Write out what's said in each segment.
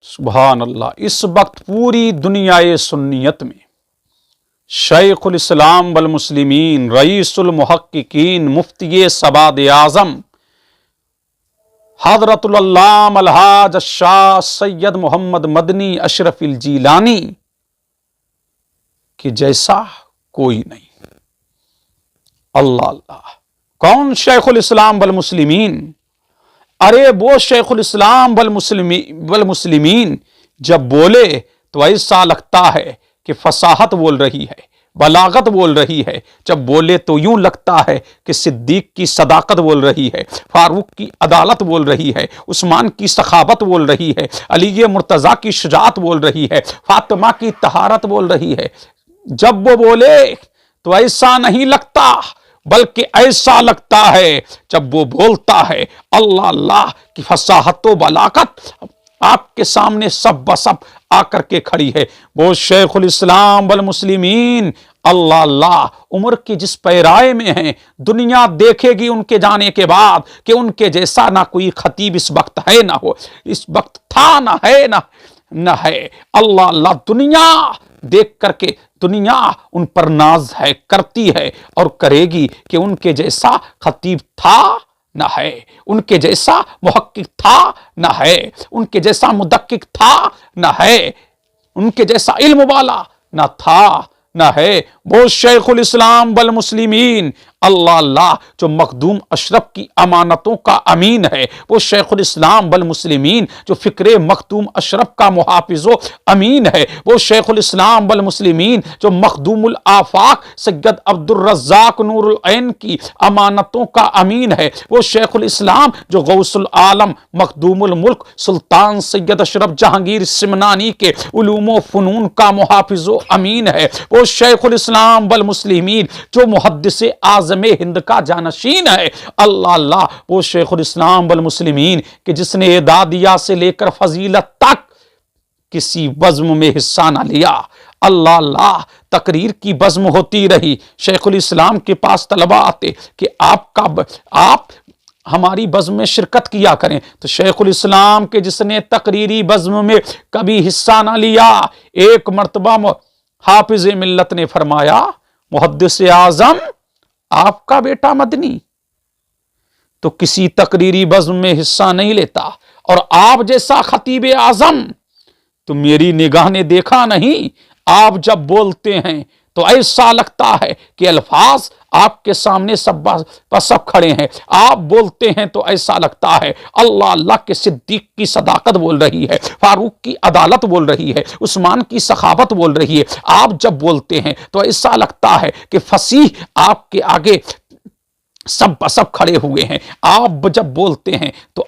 سبحان اللہ۔ اس وقت پوری دنیائے سنیت میں شیخ الاسلام والمسلمین، رئیس المحققین، مفتی سواد اعظم حضرت العلامہ الحاج الشاہ سید محمد مدنی اشرف الجیلانی کہ جیسا کوئی نہیں۔ اللہ اللہ، کون شیخ الاسلام والمسلمین؟ ارے وہ شیخ الاسلام والمسلمین جب بولے تو ایسا لگتا ہے کہ فصاحت بول رہی ہے، بلاغت بول رہی ہے۔ جب بولے تو یوں لگتا ہے کہ صدیق کی صداقت بول رہی ہے، فاروق کی عدالت بول رہی ہے، عثمان کی سخاوت بول رہی ہے، علی مرتضیٰ کی شجاعت بول رہی ہے، فاطمہ کی طہارت بول رہی ہے۔ جب وہ بولے تو ایسا نہیں لگتا، بلکہ ایسا لگتا ہے جب وہ بولتا ہے اللہ اللہ کی فصاحت و بلاغت آپ کے سامنے سب بسب آ کر کے کھڑی ہے۔ وہ شیخ الاسلام والمسلمین اللہ اللہ عمر کے جس پیرائے میں ہیں، دنیا دیکھے گی ان کے جانے کے بعد کہ ان کے جیسا نہ کوئی خطیب اس وقت ہے نہ ہو، اس وقت تھا نہ ہے نہ ہے۔ اللہ اللہ، دنیا دیکھ کر کے دنیا ان پر ناز ہے، کرتی ہے اور کرے گی کہ ان کے جیسا خطیب تھا نہ ہے، ان کے جیسا محقق تھا نہ ہے، ان کے جیسا مدقق تھا نہ ہے، ان کے جیسا علم والا نہ تھا نہ ہے۔ وہ شیخ الاسلام والمسلمین اللہ اللہ جو مخدوم اشرف کی امانتوں کا امین ہے، وہ شیخ الاسلام والمسلمین جو فکر مخدوم اشرف کا محافظ و امین ہے، وہ شیخ الاسلام والمسلمین جو مخدوم الآفاق سید عبد الرزاق نور العین کی امانتوں کا امین ہے، وہ شیخ الاسلام جو غوث العالم مخدوم الملک سلطان سید اشرف جہانگیر سمنانی کے علوم و فنون کا محافظ و امین ہے، وہ شیخ الاسلام والمسلمین جو محدث اعظم ہند کا جانشین ہے اللہ اللہ، وہ شیخ الاسلام والمسلمین کہ جس نے اعدادیہ سے لے کر فضیلت تک کسی بزم میں حصہ نہ لیا۔ اللہ اللہ، تقریر کی بزم ہوتی رہی، شیخ الاسلام کے پاس طلبہ آتے کہ آپ ہماری بزم میں شرکت کیا کریں، تو شیخ الاسلام کے جس نے تقریری بزم میں کبھی حصہ نہ لیا، ایک مرتبہ حافظ ملت نے فرمایا محدث اعظم آپ کا بیٹا مدنی تو کسی تقریری بزم میں حصہ نہیں لیتا، اور آپ جیسا خطیب اعظم تو میری نگاہ نے دیکھا نہیں۔ آپ جب بولتے ہیں تو ایسا لگتا ہے کہ الفاظ آپ کے سامنے سب کھڑے ہیں، آپ بولتے ہیں تو ایسا لگتا ہے اللہ اللہ کے صدیق کی صداقت بول رہی ہے، فاروق کی عدالت بول رہی ہے، عثمان کی سخاوت بول رہی ہے۔ آپ جب بولتے ہیں تو ایسا لگتا ہے کہ فصیح آپ کے آگے سب کھڑے ہوئے ہیں۔ آپ جب بولتے ہیں تو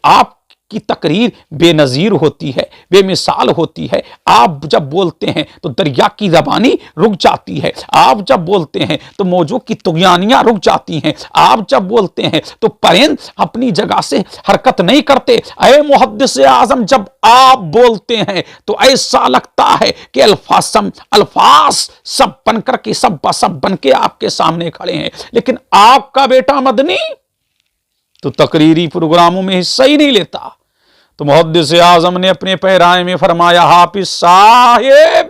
آپ کی تقریر بے نظیر ہوتی ہے، بے مثال ہوتی ہے۔ آپ جب بولتے ہیں تو دریا کی زبانی رک جاتی ہے، آپ جب بولتے ہیں تو موجوں کی طغیانیاں رک جاتی ہیں، آپ جب بولتے ہیں تو پرند اپنی جگہ سے حرکت نہیں کرتے۔ اے محدث اعظم، جب آپ بولتے ہیں تو ایسا لگتا ہے کہ الفاظ سب بن کر کے سب بن کے آپ کے سامنے کھڑے ہیں، لیکن آپ کا بیٹا مدنی تو تقریری پروگراموں میں حصہ ہی نہیں لیتا۔ تو محدث اعظم نے اپنے پیرائے میں فرمایا حافظ صاحب،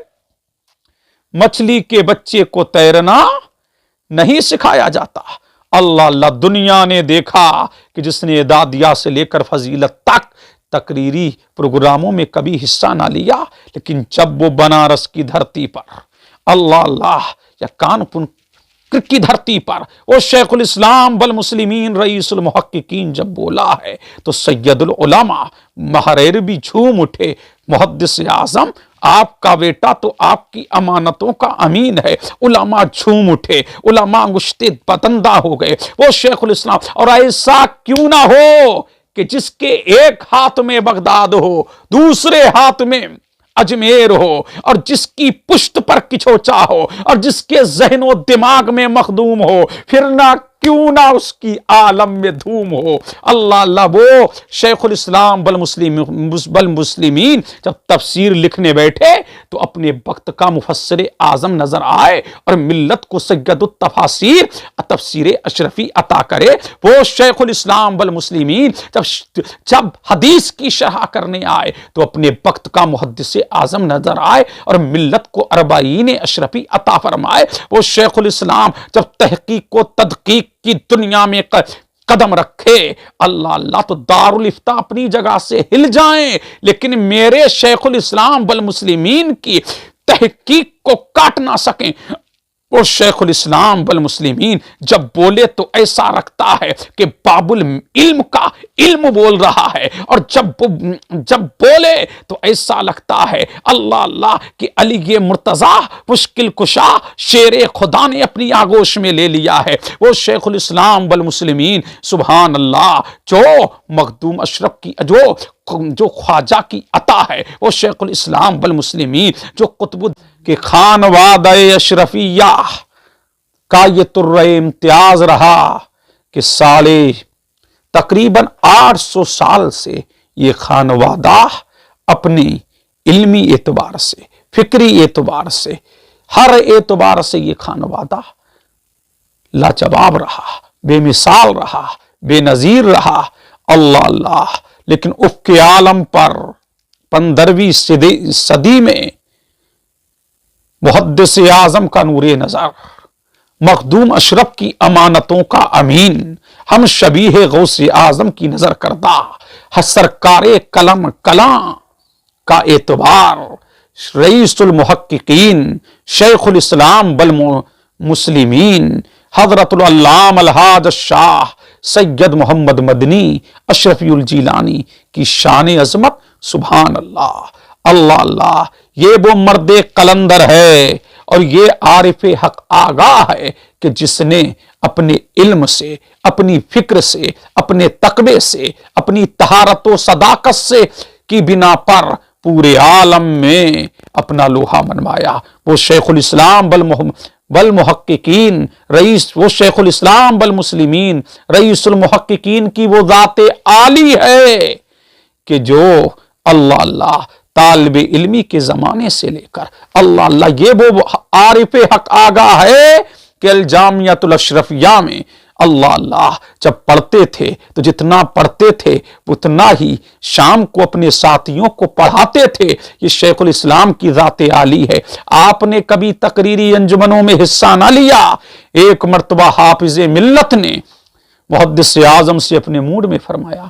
مچھلی کے بچے کو تیرنا نہیں سکھایا جاتا۔ اللہ اللہ، دنیا نے دیکھا کہ جس نے اعدادیہ سے لے کر فضیلت تک تقریری پروگراموں میں کبھی حصہ نہ لیا، لیکن جب وہ بنارس کی دھرتی پر اللہ اللہ یا کانپور کی دھرتی پر وہ شیخ الاسلام والمسلمین رئیس المحققین جب بولا ہے تو سید العلماء محرر بھی جھوم اٹھے۔ محدث اعظم، آپ کا بیٹا تو آپ کی امانتوں کا امین ہے۔ علماء جھوم اٹھے، علماء انگشتے بتندہ ہو گئے۔ وہ شیخ الاسلام، اور ایسا کیوں نہ ہو کہ جس کے ایک ہاتھ میں بغداد ہو، دوسرے ہاتھ میں اجمیر ہو، اور جس کی پشت پر کچھوچا ہو، اور جس کے ذہن و دماغ میں مخدوم ہو، پھر نہ کیوں نہ اس کی عالم میں دھوم ہو۔ اللہ اللہ، وہ شیخ الاسلام بالمسلمین جب تفسیر لکھنے بیٹھے تو اپنے وقت کا مفسر اعظم نظر آئے اور ملت کو سید التفاسیر تفسیر اشرفی عطا کرے۔ وہ شیخ الاسلام بالمسلمین جب حدیث کی شرح کرنے آئے تو اپنے وقت کا محدث اعظم نظر آئے اور ملت کو اربعین اشرفی عطا فرمائے۔ وہ شیخ الاسلام جب تحقیق و تدقیق کی دنیا میں قدم رکھے، اللہ اللہ، تو دارالفتاء اپنی جگہ سے ہل جائیں، لیکن میرے شیخ الاسلام بالمسلمین کی تحقیق کو کاٹ نہ سکیں۔ وہ شیخ الاسلام بالمسلمین جب بولے تو ایسا رکھتا ہے کہ باب العلم کا علم بول رہا ہے، اور جب بولے تو ایسا لگتا ہے اللہ اللہ کہ علی مرتضیٰ مشکل کشا شیر خدا نے اپنی آغوش میں لے لیا ہے۔ وہ شیخ الاسلام بالمسلمین سبحان اللہ، جو مخدوم اشرف کی جو خواجہ کی عطا ہے، وہ شیخ الاسلام بالمسلمین جو قطب کے خانوادہ اشرفیہ کا یہ طرہ امتیاز رہا کہ تقریباً 800 سال سے یہ خانوادہ اپنے علمی اعتبار سے، فکری اعتبار سے، ہر اعتبار سے یہ خانوادہ لاجواب رہا، بے مثال رہا، بے نظیر رہا۔ اللہ اللہ، لیکن افق عالم پر 15ویں صدی میں محدث اعظم کا نور نظر، مخدوم اشرف کی امانتوں کا امین، ہم شبیہ غوث اعظم کی نظر کردہ، سرکار قلم کلاں کا اعتبار، رئیس المحققین شیخ الاسلام بالمسلمین حضرت العلامہ الحاج الشاہ سید محمد مدنی اشرفی الجیلانی کی شان عظمت سبحان اللہ۔ اللہ اللہ، یہ وہ مرد قلندر ہے اور یہ عارف حق آگاہ ہے کہ جس نے اپنے علم سے، اپنی فکر سے، اپنے تقوی سے، اپنی طہارت و صداقت سے کی بنا پر پورے عالم میں اپنا لوہا منوایا۔ وہ شیخ الاسلام بالمحققین وہ شیخ الاسلام بالمسلمین رئیس المحققین کی وہ ذات عالی ہے کہ جو اللہ اللہ طالب علمی کے زمانے سے لے کر اللہ اللہ یہ وہ عارف حق آگاہ ہے کہ الجامعۃ الاشرفیہ میں اللہ اللہ جب پڑھتے تھے تو جتنا پڑھتے تھے اتنا ہی شام کو اپنے ساتھیوں کو پڑھاتے تھے۔ یہ شیخ الاسلام کی ذات عالی ہے۔ آپ نے کبھی تقریری انجمنوں میں حصہ نہ لیا۔ ایک مرتبہ حافظ ملت نے محدث اعظم سے اپنے موڈ میں فرمایا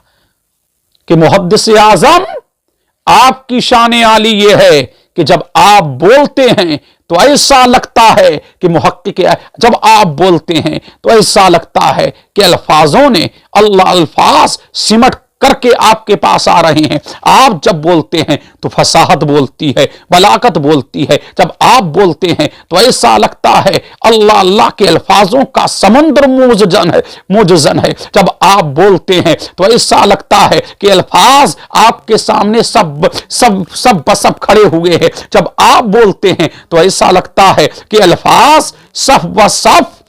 کہ محدث اعظم، آپ کی شان عالی یہ ہے کہ جب آپ بولتے ہیں تو ایسا لگتا ہے کہ محقق، جب آپ بولتے ہیں تو ایسا لگتا ہے کہ الفاظوں نے اللہ الفاظ سمٹ کر کے آپ کے پاس آ رہے ہیں۔ آپ جب بولتے ہیں تو فصاحت بولتی ہے، بلاغت بولتی ہے۔ جب آپ بولتے ہیں تو ایسا لگتا ہے اللہ اللہ کے الفاظوں کا سمندر موجزن ہے۔ جب آپ بولتے ہیں تو ایسا لگتا ہے کہ الفاظ آپ کے سامنے سب بسب کھڑے ہوئے ہیں۔ جب آپ بولتے ہیں تو ایسا لگتا ہے کہ الفاظ صف بصف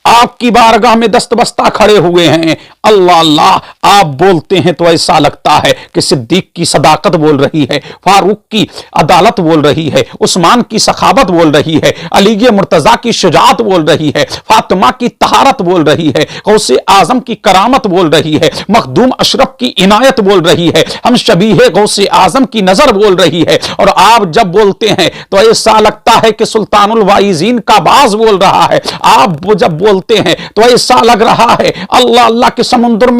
آپ کی بارگاہ میں دست بستہ کھڑے ہوئے ہیں۔ اللہ اللہ، آپ بولتے ہیں تو ایسا لگتا ہے کہ صدیق کی صداقت بول رہی ہے، فاروق کی عدالت بول رہی ہے، عثمان کی سخاوت بول رہی ہے، علی مرتضیٰ کی شجاعت بول رہی ہے، فاطمہ کی طہارت بول رہی ہے، غوث اعظم کی کرامت بول رہی ہے، مخدوم اشرف کی عنایت بول رہی ہے، ہم شبیہ غوث اعظم کی نظر بول رہی ہے۔ اور آپ جب بولتے ہیں تو ایسا لگتا ہے کہ سلطان الواعظین کا باز بول رہا ہے۔ آپ جب بولتے ہیں تو ایسا لگ رہا ہے اللہ اللہ کے سمندر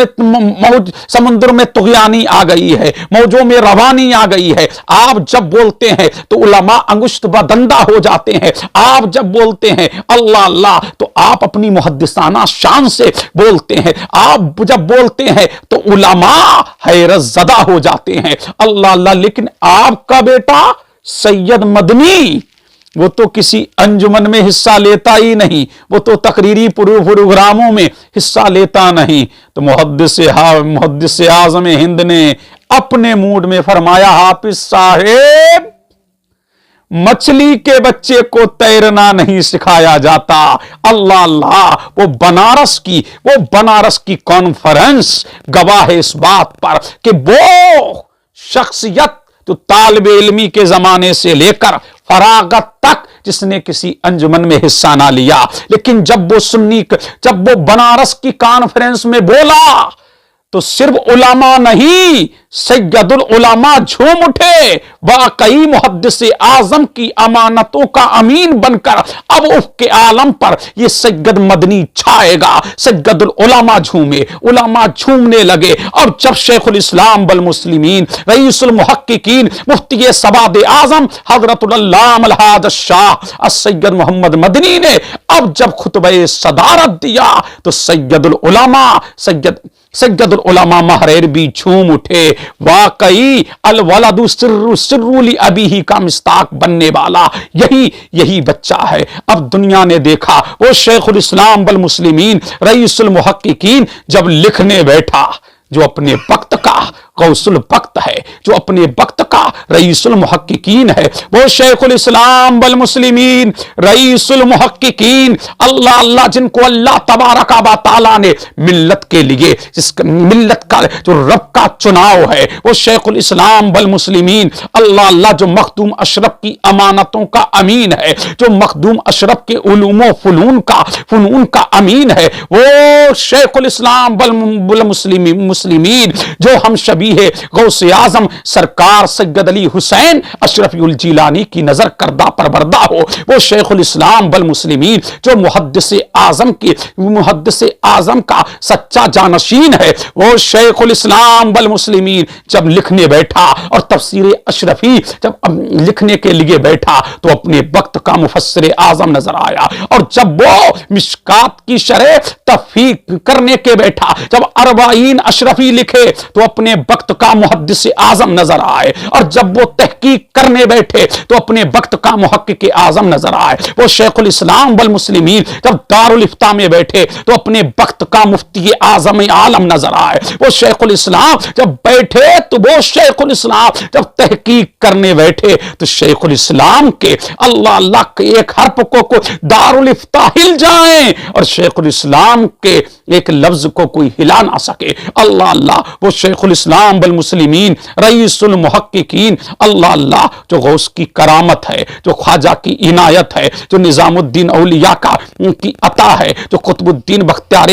میں طغیانی آ گئی ہے، موجوں میں روانی آ گئی ہے۔ آپ جب بولتے ہیں تو علماء انگشت بدندہ ہو جاتے ہیں۔ آپ جب بولتے ہیں اللہ اللہ تو آپ اپنی محدثانہ شان سے بولتے ہیں۔ آپ جب بولتے ہیں تو علماء حیرت زدہ ہو جاتے ہیں۔ اللہ اللہ، لیکن آپ کا بیٹا سید مدنی وہ تو کسی انجمن میں حصہ لیتا ہی نہیں، وہ تو تقریری پروگراموں میں حصہ لیتا نہیں۔ تو محدث اعظم ہند نے اپنے موڈ میں فرمایا، حافظ صاحب مچھلی کے بچے کو تیرنا نہیں سکھایا جاتا۔ اللہ اللہ، وہ بنارس کی کانفرنس گواہ ہے اس بات پر کہ وہ شخصیت تو طالب علمی کے زمانے سے لے کر فراغت تک جس نے کسی انجمن میں حصہ نہ لیا، لیکن جب وہ بنارس کی کانفرنس میں بولا تو صرف علماء نہیں، سید العلماء جھوم اٹھے، واقعی محدث اعظم کی امانتوں کا امین بن کر اب افق عالم پر یہ سید مدنی چھائے گا۔ سید العلماء جھومے، علماء جھومنے لگے، اور جب شیخ الاسلام بالمسلمین رئیس المحققین مفتی سواد اعظم حضرت العلامہ الحاج الشاہ السید محمد مدنی نے اب جب خطبہ صدارت دیا تو سید العلماء محرر بھی جھوم اٹھے۔ واقعی الولد سر لابیہ کا مصداق بننے والا یہی بچہ ہے۔ اب دنیا نے دیکھا وہ شیخ الاسلام بالمسلمین رئیس المحققین جب لکھنے بیٹھا، جو اپنے وقت کا غوث الوقت ہے، جو اپنے وقت کا رئیس المحققین ہے، وہ شیخ الاسلام بالمسلمین رئیس المحققین، اللہ اللہ، جن کو اللہ تبارک و تعالیٰ نے ملت کے لیے، ملت کا جو رب کا چناؤ ہے، وہ شیخ الاسلام بالمسلمین اللہ اللہ، جو مخدوم اشرف کی امانتوں کا امین ہے، جو مخدوم اشرف کے علوم و فنون کا امین ہے، وہ شیخ الاسلام بالمسلمین جو ہم شبیہ غوث اعظم سرکار سید علی حسین اشرفی الجیلانی کی نظر کردہ پروردہ ہو، وہ شیخ الاسلام بالمسلمین جو محدث اعظم کا سچا جانشین ہے، وہ شیخ الاسلام بالمسلمین جب لکھنے بیٹھا اور تفسیر اشرفی جب لکھنے کے لیے بیٹھا تو اپنے وقت کا مفسر اعظم نظر آیا، اور جب وہ مشکات کی شرح تفیق کرنے کے بیٹھا، جب 40 اشرفی لکھے تو اپنے وقت کا محدث اعظم نظر آئے، اور جب وہ تحقیق کرنے بیٹھے تو اپنے وقت کا محقق اعظم نظر آئے، وہ شیخ الاسلام بالمسلمین جب دارالافتاء میں بیٹھے تو اپنے وقت کا مفتی اعظم عالم نظر آئے، وہ شیخ الاسلام جب بیٹھے تو وہ شیخ الاسلام جب تحقیق کرنے بیٹھے تو شیخ الاسلام کے اللہ اللہ کے ایک حرف کو دارالافتاء ہل جائیں اور شیخ الاسلام کے ایک لفظ کو کوئی ہلا نہ سکے۔ اللہ اللہ، وہ شیخ الاسلام بالمسلمین رئیس المحققین اللہ اللہ، جو غوث کی کرامت ہے، جو خواجہ کی عنایت ہے، جو نظام الدین اولیاء کی عطا ہے، جو قطب الدین بختیار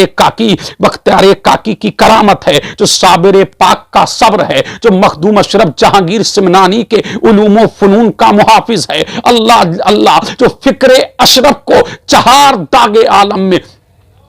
کاکی کی کرامت ہے، جو صابر پاک کا صبر ہے، جو مخدوم اشرف جہانگیر سمنانی کے علوم و فنون کا محافظ ہے، اللہ اللہ، جو فکر اشرف کو چہار داغ عالم میں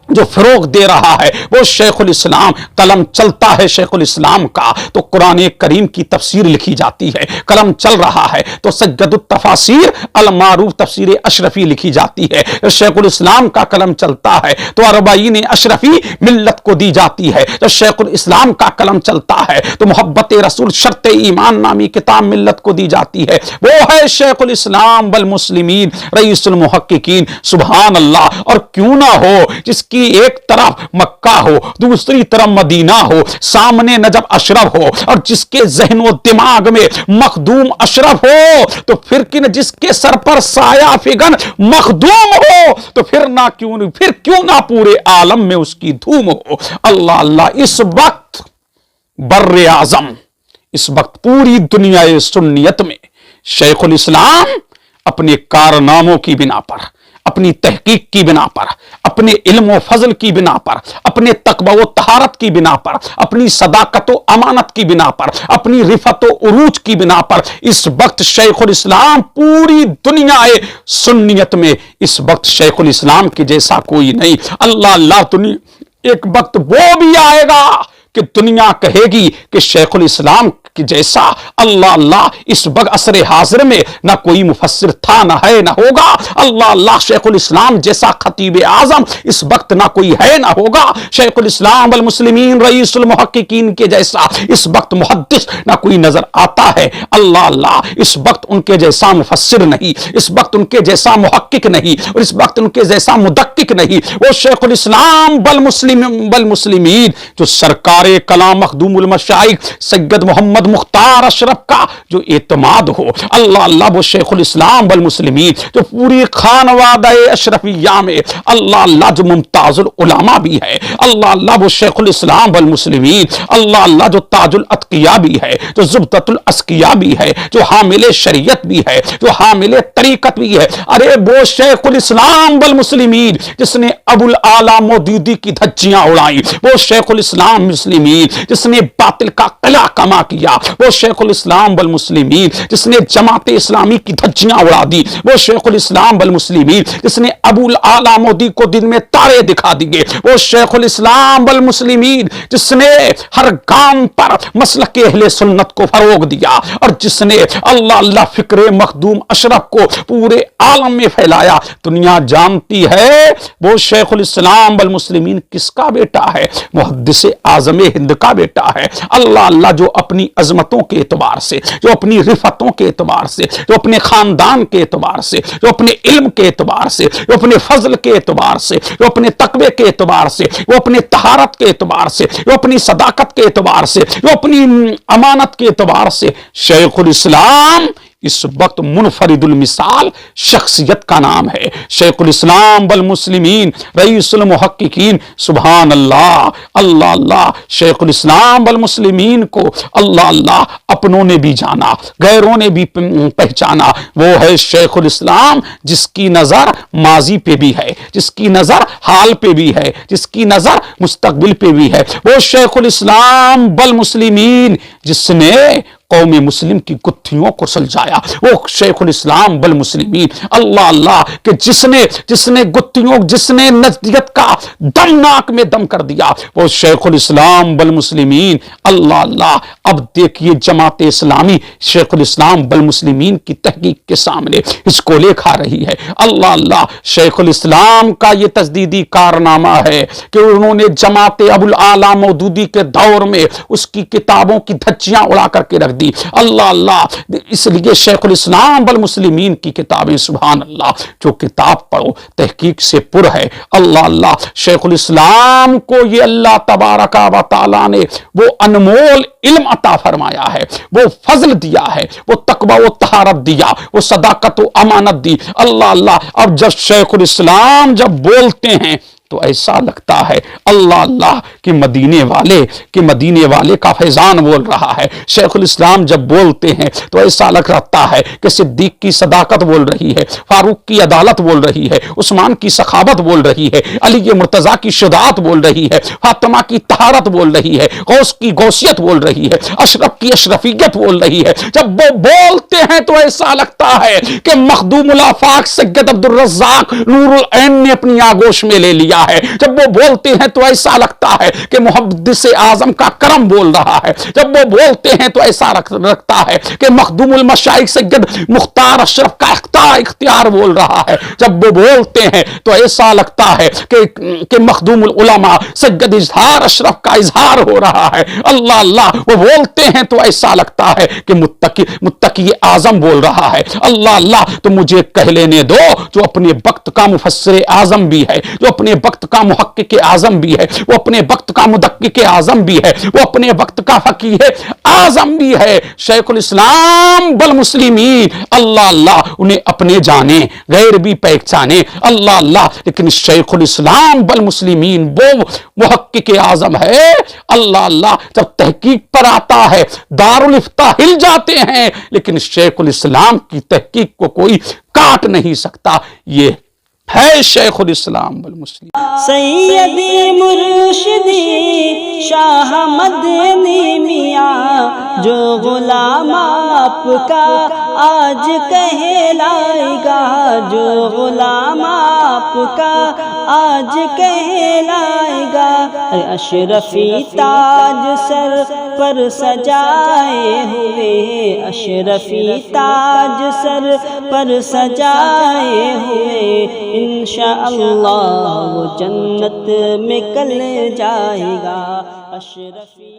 جو فروغ دے رہا ہے، وہ شیخ الاسلام۔ قلم چلتا ہے شیخ الاسلام کا تو قرآن کریم کی تفسیر لکھی جاتی ہے، قلم چل رہا ہے تو سید التفاسیر المعروف تفسیر اشرفی لکھی جاتی ہے، شیخ الاسلام کا قلم چلتا ہے تو 40 اشرفی ملت کو دی جاتی ہے، جب شیخ الاسلام کا قلم چلتا ہے تو محبت رسول شرط ایمان نامی کتاب ملت کو دی جاتی ہے، وہ ہے شیخ الاسلام بالمسلمین رئیس المحققین۔ سبحان اللہ، اور کیوں نہ ہو جس کی ایک طرف مکہ ہو، دوسری طرف مدینہ ہو، سامنے نجف اشرف ہو، اور جس کے ذہن و دماغ میں مخدوم اشرف ہو تو پھر جس کے سر پر سایہ فگن مخدوم ہو تو پھر کیوں نہ پورے عالم میں اس کی دھوم ہو۔ اللہ اللہ، اس وقت بر اعظم، اس وقت پوری دنیا سنیت میں شیخ الاسلام اپنے کارناموں کی بنا پر، اپنی تحقیق کی بنا پر، اپنے علم و فضل کی بنا پر، اپنے تقوی و طہارت کی بنا پر، اپنی صداقت و امانت کی بنا پر، اپنی رفعت و عروج کی بنا پر اس وقت شیخ الاسلام پوری دنیا سنیت میں اس وقت شیخ الاسلام کے جیسا کوئی نہیں۔ اللہ اللہ، ایک وقت وہ بھی آئے گا کہ دنیا کہے گی کہ شیخ الاسلام کی جیسا اللہ اللہ اس وقت عصر حاضر میں نہ کوئی مفسر تھا، نہ ہے، نہ ہوگا۔ اللہ اللہ، شیخ الاسلام جیسا خطیب اعظم اس وقت نہ کوئی ہے، نہ ہوگا۔ شیخ الاسلام بالمسلمین رئیس المحققین کے جیسا اس وقت محدث نہ کوئی نظر آتا ہے۔ اللہ اللہ، اس وقت ان کے جیسا مفسر نہیں، اس وقت ان کے جیسا محقق نہیں، اور اس وقت ان کے جیسا مدقق نہیں۔ وہ شیخ الاسلام بالمسلمین جو سرکار کلام مخدوم المشائخ سید محمد محمد مختار اشرف کا جو اعتماد ہو، اللہ اللہ وہ شیخ الاسلام والمسلمین جو پوری خانوادہ اشرفیہ میں اللہ اللہ جو ممتاز العلماء بھی ہے، اللہ اللہ وہ شیخ الاسلام والمسلمین، اللہ اللہ جو تاج الاتقیاء بھی ہے، جو زبدۃ الاسقیاء بھی ہے، جو حامل شریعت بھی ہے، جو حامل طریقت بھی ہے، ارے وہ شیخ الاسلام والمسلمین جس نے ابو الاعلی مودودی کی دھجیاں اڑائیں، وہ شیخ الاسلام مسلمین جس نے باطل کا قلعہ کما کیا، وہ شیخ الاسلام والمسلمین جس نے جماعت اسلامی کی دھجیاں اڑا دی، وہ شیخ الاسلام والمسلمین جس نے ابو الاعلی مودودی کو دن میں تارے دکھا دیے، وہ شیخ الاسلام والمسلمین جس نے ہر گام پر مسلک اہل سنت کو فروغ دیا، اور جس نے اللہ اللہ فکر مخدوم اشرف کو پورے عالم میں پھیلایا۔ دنیا جانتی ہے وہ شیخ الاسلام والمسلمین کس کا بیٹا ہے؟ محدث اعظم ہند کا بیٹا ہے۔ اللہ اللہ جو اپنی عظمتوں کے اعتبار سے، جو اپنی رفتوں کے اعتبار سے، جو اپنے خاندان کے اعتبار سے، جو اپنے علم کے اعتبار سے، جو اپنے فضل کے اعتبار سے، جو اپنے تقوی کے اعتبار سے، جو اپنے طہارت کے اعتبار سے، جو اپنی صداقت کے اعتبار سے، جو اپنی امانت کے اعتبار سے شیخ الاسلام اس وقت منفرد المثال شخصیت کا نام ہے، شیخ الاسلام والمسلمین رئیس المحققین۔ سبحان اللہ، اللہ اللہ، شیخ الاسلام والمسلمین کو اللہ اللہ اپنوں نے بھی جانا، غیروں نے بھی پہچانا۔ وہ ہے شیخ الاسلام جس کی نظر ماضی پہ بھی ہے، جس کی نظر حال پہ بھی ہے، جس کی نظر مستقبل پہ بھی ہے۔ وہ شیخ الاسلام والمسلمین جس نے قوم مسلم کی گتھیوں کو سلجھایا، وہ شیخ الاسلام والمسلمین اللہ اللہ کہ جس نے گتھیوں، جس نے نزدیت کا دم ناک میں دم کر دیا، وہ شیخ الاسلام والمسلمین اللہ اللہ۔ اب دیکھیے جماعت اسلامی شیخ الاسلام والمسلمین کی تحقیق کے سامنے اس کو لے کھا رہی ہے۔ اللہ اللہ، شیخ الاسلام کا یہ تجدیدی کارنامہ ہے کہ انہوں نے جماعت ابو الاعلی مودودی کے دور میں اس کی کتابوں کی دھجیاں اڑا کر کے رکھ دی۔ اللہ اللہ، اس لیے شیخ الاسلام والمسلمین کی کتابیں سبحان اللہ، جو کتاب پڑھو تحقیق سے پر ہے۔ اللہ اللہ، شیخ الاسلام کو یہ اللہ تبارک و تعالی نے وہ انمول علم عطا فرمایا ہے، وہ فضل دیا ہے، وہ تقوی و طہارت دیا، وہ صداقت و امانت دی۔ اللہ اللہ، اب جب شیخ الاسلام جب بولتے ہیں تو ایسا لگتا ہے اللہ اللہ کہ مدینے والے کا فیضان بول رہا ہے۔ شیخ الاسلام جب بولتے ہیں تو ایسا لگتا ہے کہ صدیق کی صداقت بول رہی ہے، فاروق کی عدالت بول رہی ہے، عثمان کی سخاوت بول رہی ہے، علی مرتضیٰ کی شجاعت بول رہی ہے، فاطمہ کی طہارت بول رہی ہے، غوث کی غوثیت بول رہی ہے، اشرف کی اشرفیت بول رہی ہے۔ جب وہ بولتے ہیں تو ایسا لگتا ہے کہ مخدوم الافاق سید عبدالرزاق نور العین نے اپنی آغوش میں لے لیا ہے۔ جب وہ بولتے ہیں تو ایسا لگتا ہے کہ محدث اعظم کا کرم بول رہا ہے۔ جب وہ بولتے ہیں تو ایسا لگتا ہے کہ مخدوم المشائخ سید مختار اشرف کا اختیار بول رہا ہے۔ جب وہ بولتے ہیں تو ایسا لگتا ہے کہ مخدوم العلماء سید اظہار اشرف کا اظہار ہو رہا ہے۔ اللہ اللہ، وہ بولتے ہیں تو ایسا لگتا ہے کہ متقی اعظم بول رہا ہے۔ اللہ اللہ، تو مجھے کہہ لینے دو جو اپنے وقت کا مفسر اعظم بھی ہے، جو اپنے وقت کا محقق اعظم بھی ہے، وہ اپنے وقت کا مدقق اعظم بھی ہے، وہ اپنے وقت کا فقیہ اعظم بھی ہے، شیخ الاسلام والمسلمین اللہ اللہ، انہیں اپنے جانے غیر بھی پہچانے اللہ اللہ، لیکن شیخ الاسلام والمسلمین وہ محقق اعظم ہے اللہ اللہ۔ جب تحقیق پر آتا ہے دارالافتاء ہل جاتے ہیں، لیکن شیخ الاسلام کی تحقیق کو کوئی کاٹ نہیں سکتا۔ یہ ہے شیخ الاسلام والمسلمین۔ سیدی مرشدی شاہ مدنی میاں، جو غلام آپ کا آج کہلائے گا، جو غلام آپ کا آج کہلائے گا، اشرفی تاج سر پر سجائے ہوئے، اشرفی تاج سر پر سجائے ہوئے، انشاءاللہ وہ جنت میں کل جائے گا اشرفی